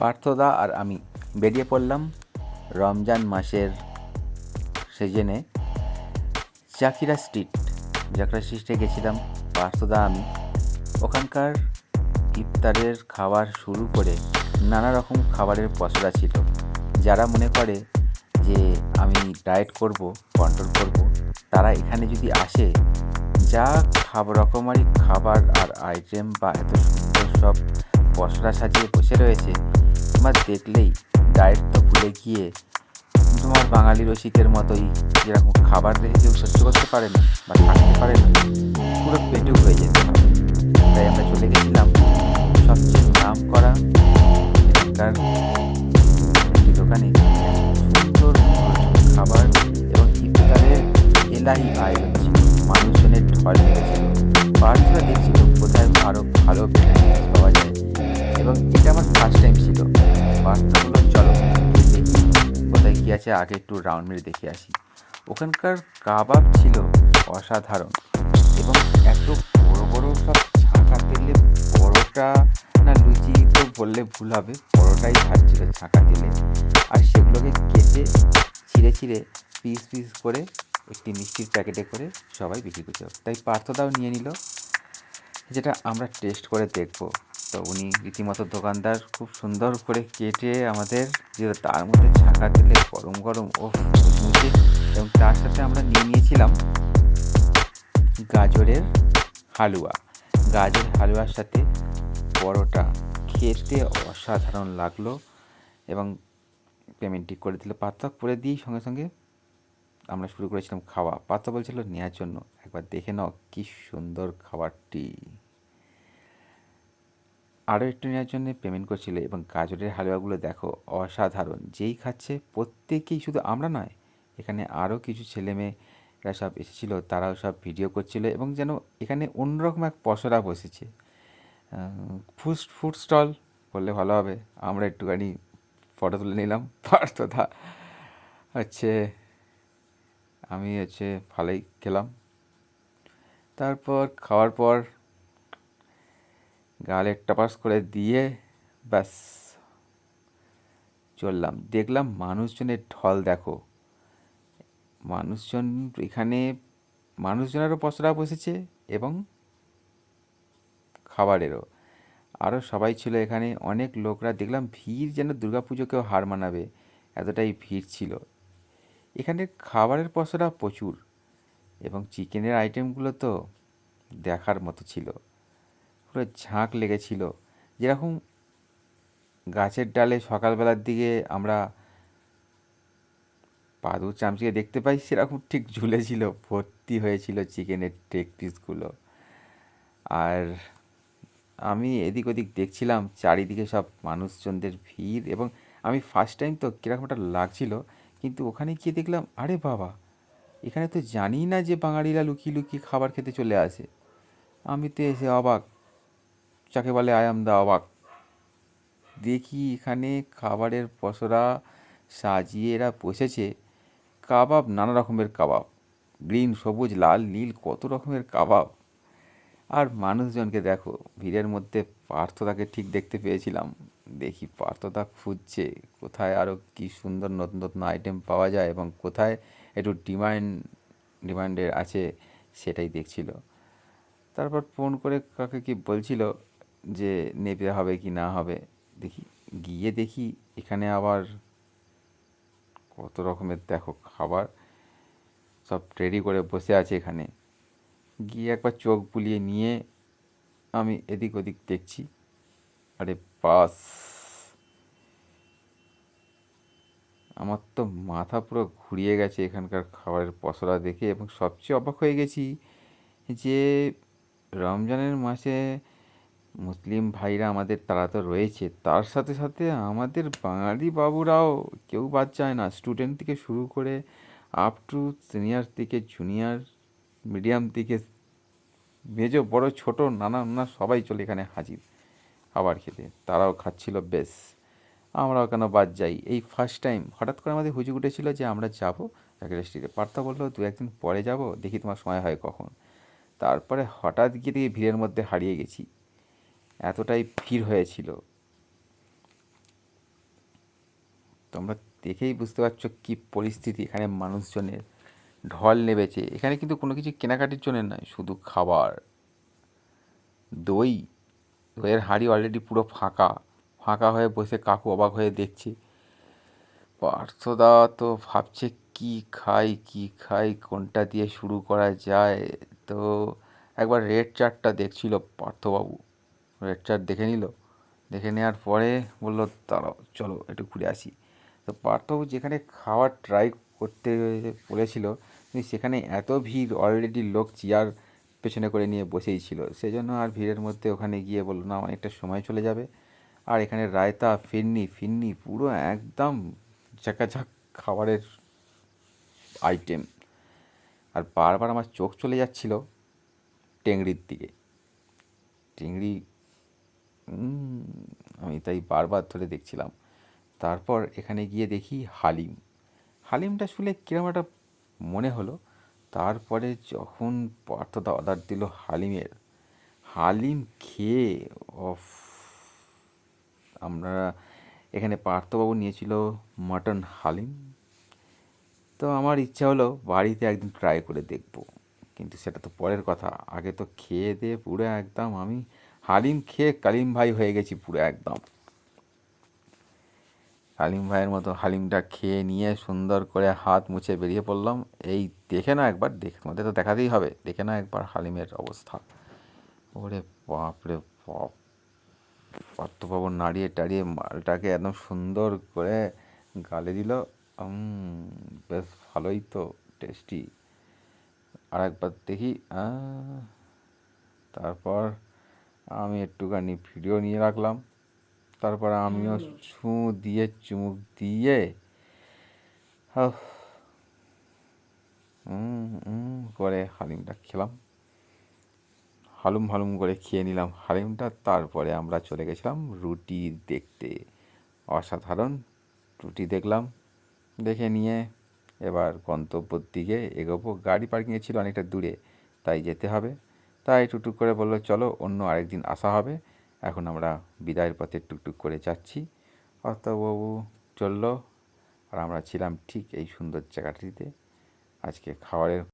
পার্থদা আর আমি বেরিয়ে পড়লাম রমজান মাসের সিজনে জাকিরা স্ট্রিটে গেছিলাম পার্থদা আমি। ওখানকার ইফতারের খাবার শুরু করে নানা রকম খাবারের পসরা ছিল। যারা মনে করে যে আমি ডায়েট করব, কন্ট্রোল করব, তারা এখানে যদি আসে, যা রকমারি খাবার আর আইটেম বা এত সুন্দর সব পসরা সাজিয়ে বসে রয়েছে, তোমার দেখলেই ডায়েট তো ভুলে গিয়ে তোমার বাঙালি রসিকের মতোই যেরকম খাবার দেখে কেউ সহ্য করতে পারে না বা থাকতে পারে না, পুরো পেটে হয়ে যেতে হবে। তাই আমরা চলে গেছিলাম সবচেয়ে নাম করা এখানকার একটি দোকানে। সুন্দর খাবার এবং ইফতারের এলাহি আয়োজন ছিল, মানুষজনের ঢল লেগেছিল। পার্থরা দেখছিল কোথায় আরও ভালো পাওয়া যায়, এবং এটা আমার ফার্স্ট টাইম ছিল। পার্থরা বললো চলো দেখি কোথায় কী আছে, আগে একটু রাউন্ড মেরে দেখে আসি। ওখানকার কাবাব ছিল অসাধারণ, এবং এত বড় বড় সব ছাঁকা তেলে পরোটা, না লুচি তো বললে ভুল হবে, পরোটাই ভাজছিল ছাঁকা তেলে, আর সেগুলোকে কেটে ছিঁড়ে ছিঁড়ে পিস পিস করে একটি মিষ্টির প্যাকেটে করে সবাই বিক্রি করছিল। তাই পার্থদাও নিয়ে নিল, যেটা আমরা টেস্ট করে দেখব। তো উনি রীতিমতো দোকানদার খুব সুন্দর করে কেটে আমাদের দিল, তার মধ্যে ছাঁকা তেলে গরম গরম ও মুচমুচে, এবং তার সাথে আমরা নিয়ে নিয়েছিলাম গাজরের হালুয়া। গাজর হালুয়ার সাথে পরোটা, খেতে অসাধারণ লাগলো, এবং পেমেন্টটি করে দিল। পাত্তা করে দিয়েই সঙ্গে সঙ্গে আমরা শুরু করেছিলাম খাওয়া। পাত্তা বলছিল নেওয়ার জন্য, একবার দেখে নাও কি সুন্দর খাবারটি। আরও একটু নেওয়ার জন্য পেমেন্ট করছিল, এবং গাজরের হালুয়াগুলো দেখো অসাধারণ। যেই খাচ্ছে প্রত্যেকেই, শুধু আমরা নয়, এখানে আরও কিছু ছেলেমেয়েরা সব এসেছিল, তারাও সব ভিডিও করছিল, এবং যেন এখানে অন্যরকম এক পসরা বসেছে। ফুড স্টল বললে ভালো হবে। আমরা একটুখানি ফটো তুলে নিলাম। পার্থদা হচ্ছে, আমি ভালোই খেলাম। তারপর খাওয়ার পর গালে টাপাস করে দিয়ে ব্যাস চললাম। দেখলাম মানুষজনের ঢল দেখো, মানুষজন এখানে, মানুষজনেরও পসরা বসেছে এবং খাবারেরও। আরও সবাই ছিল এখানে, অনেক লোকরা দেখলাম, ভিড় যেন দুর্গাপুজোকেও হার মানাবে, এতটাই ভিড় ছিল। এখানে খাবারের পসরা প্রচুর, এবং চিকেনের আইটেমগুলো তো দেখার মতো ছিল, পুরো ঝাঁক লেগেছিল। যেরকম গাছের ডালে সকালবেলার দিকে আমরা পাদু চামচিকে দেখতে পাই, সেরকম ঠিক ঝুলেছিল, ভর্তি হয়েছিল চিকেনের টেক পিসগুলো। আর আমি এদিক ওদিক দেখছিলাম, চারিদিকে সব মানুষজনদের ভিড়, এবং আমি ফার্স্ট টাইম তো কীরকম একটা লাগছিল, কিন্তু ওখানে গিয়ে দেখলাম আরে বাবা, এখানে তো জানি না যে বাঙালিরা লুকিয়ে লুকিয়ে খাবার খেতে চলে আসে। আমি তো এসে অবাক, যাকে বলে আই অ্যাম দ্য অবাক। দেখি এখানে খাবারের পসরা সাজিয়ে এরা বসেছে, কাবাব, নানা রকমের কাবাব, গ্রিন, সবুজ, লাল, নীল, কত রকমের কাবাব। আর মানুষজনকে দেখো ভিড়ের মধ্যে। পার্থদাকে ঠিক দেখতে পেয়েছিলাম, দেখি পার্থদা খুঁজছে কোথায় আরও কি সুন্দর নতুন নতুন আইটেম পাওয়া যায়, এবং কোথায় একটু ডিমান্ডের আছে, সেটাই দেখছিল। তারপর ফোন করে কাকে কি বলছিল যে নেবে হবে কি না হবে। গিয়ে দেখি এখানে আবার কত রকমের দেখো খাবার সব রেডি করে বসে আছে এখানে। গিয়ে একবার চোখ বুলিয়ে নিয়ে আমি এদিক ওদিক দেখছি, আরে বাস, আমার তো মাথা পুরো ঘুরিয়ে গেছে এখানকার খাবারের পসরা দেখে। এবং সবচেয়ে অবাক হয়ে গেছি যে রমজানের মাসে মুসলিম ভাইরা আমাদের, তারা তো রয়েছে, তার সাথে সাথে আমাদের বাঙালি বাবুরাও কেউ বাদ যায় না। স্টুডেন্ট থেকে শুরু করে আপ টু সিনিয়র থেকে জুনিয়র, মিডিয়াম থেকে মেজো, বড়, ছোট, নানা নানা সবাই চলে এখানে হাজির খাবার খেতে। তারাও খাচ্ছিল বেশ, আমরাও কেন বাদ যাই। এই ফার্স্ট টাইম হঠাৎ করে আমাদের হুজুগ উঠেছিল যে আমরা যাবো জাকিরা স্ট্রিটে। পার্থ বললো দু একদিন পরে যাব, দেখি তোমার সময় হয় কখন। তারপরে হঠাৎ গিয়ে দেখি ভিড়ের মধ্যে হারিয়ে গেছি, এতটাই ভিড় হয়েছিল। তোমরা দেখেই বুঝতে পারছো কী পরিস্থিতি, এখানে মানুষজনের ঢল নেমেছে। এখানে কিন্তু কোনো কিছু কেনাকাটির জন্য নয়, শুধু খাবার। দই, দইয়ের হাঁড়ি অলরেডি পুরো ফাঁকা। ফাঁকা হয়ে বসে কাকু অবাক হয়ে দেখছে। পার্থদা তো ভাবছে কী খাই, কোনটা দিয়ে শুরু করা যায়। তো একবার রেড চার্টটা দেখছিল পার্থবাবু, রেড চার্ট দেখে নিল। দেখে নেওয়ার পরে বললো দাঁড়াও চলো একটু ঘুরে আসি। তো পার্থবাবু যেখানে খাওয়ার ট্রাই করতে বলেছিল, কিন্তু সেখানে এত ভিড়, অলরেডি লোক চেয়ার পেছনে করে নিয়ে বসেই ছিল। সেই জন্য আর ভিড়ের মধ্যে ওখানে গিয়ে বললো না, অনেকটা সময় চলে যাবে। আর এখানে রায়তা, ফিরনি ফিরনি পুরো একদম ঝাঁকাঝাঁক খাবারের আইটেম। আর বারবার আমার চোখ চলে যাচ্ছিল টেংরির দিকে। টেংরি, আমি তাই বারবার ধরে দেখছিলাম। তারপর এখানে গিয়ে দেখি হালিম। হালিমটা শুনে কিরম একটা মনে হলো। তারপরে যখন পার্থদা অর্ডার দিল হালিমের, হালিম খেয়ে অফ। আমরা এখানে পার্থবাবু নিয়েছিল মাটন হালিম। তো আমার ইচ্ছা হলো বাড়িতে একদিন ট্রাই করে দেখব, কিন্তু সেটা তো পরের কথা। আগে তো খেয়ে দিয়ে পুরো একদম আমি হালিম খেয়ে কালিম ভাই হয়ে গেছি পুরো একদম। হালিম ভাইয়ের মতো হালিমটা খেয়ে নিয়ে সুন্দর করে হাত মুছে বেরিয়ে পড়লাম। এই দেখে না একবার, তোমাদের তো দেখাতেই হবে, দেখে না একবার হালিমের অবস্থা। ওরে বাপ রে বাপ! পার্থবাবু নাড়িয়ে টাড়িয়ে মালটাকে একদম সুন্দর করে গালে দিল। বেশ ভালোই তো, টেস্টি। আর একবার দেখি। তারপর আমি একটুখানি ভিডিও নিয়ে রাখলাম। তারপর আমিও চুমুক দিয়ে করে হালিমটা খেলাম। হালুম হালুম করে খেয়ে নিলাম হালিমটা। তারপরে আমরা চলে গেছিলাম রুটি দেখতে। অসাধারণ রুটি দেখলাম। দেখে নিয়ে এবার গন্তব্যর দিকে এগোবো। গাড়ি পার্কিংয়ে ছিল অনেকটা দূরে, তাই যেতে হবে। তাই টুকটুক করে বললো চলো অন্য আরেকদিন আসা হবে। এখন আমরা বিদায়ের পথে টুকটুক করে যাচ্ছি। পার্থবাবু চললো, আর আমরা ছিলাম ঠিক এই সুন্দর জায়গাটিতে। আজকে খাবারের